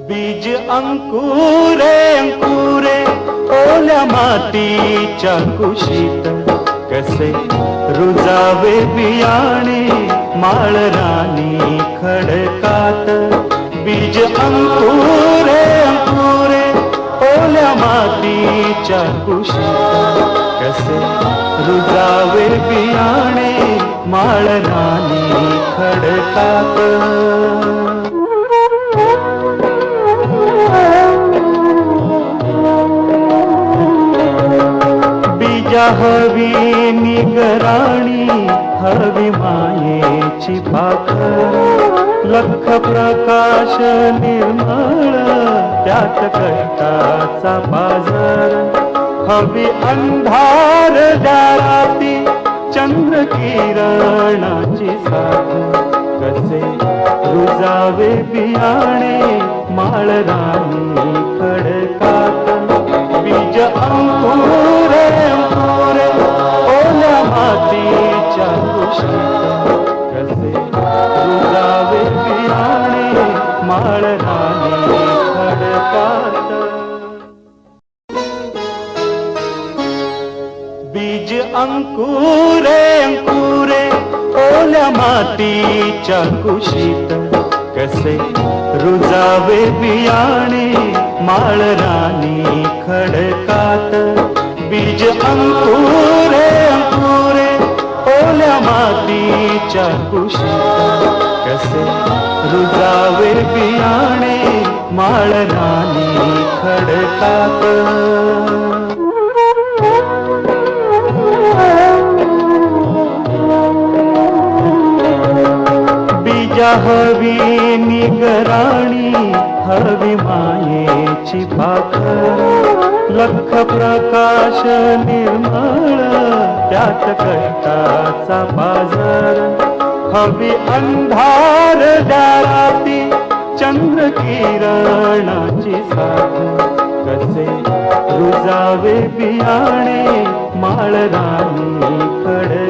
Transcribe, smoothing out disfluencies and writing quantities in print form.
बीज अंकुरे अंकुरे ओल्या मातीच्या कुशीत, कसे रुजावे बियाणे माळरानी खडकात. बीज अंकुरे अंकुरे ओल्या मातीच्या कुशीत, कसे रुजावे बियाणे माळरानी खडकात. बीजा हवी निगराणी, हवी मायेची पाखर. लख प्रकाश निर्मळ त्यात कष्टाचा बाजार. हवी अंधार दाराती चंद्र किरणाची साथ, कसे रुजावे बियाणे माळरानी खडकात. बीज अंकुरे अंकुरे ओल्या मातीच्या कुशीत, कसे रुजावे बियाणे माळरानी खडकात. बीज अंकुरे अंकुरे ओल्या मातीच्या कुशीत, कसे रुजावे बियाणे माळरानी खडकात. बीज अंकुरे अंकुरे ओल्या मातीच्या कुशीत, कसे रुजावे बियाणे माळरानी खडकात. बीजा हवी निगराणी, हवी मायेची पाखर. लख प्रकाश निर्मळ त्यात कष्टाचा बाजार. हवी अंधार दाराती चंद्र किरणाची साथ, कसे रुजावे बियाणे माळरानी खडकात.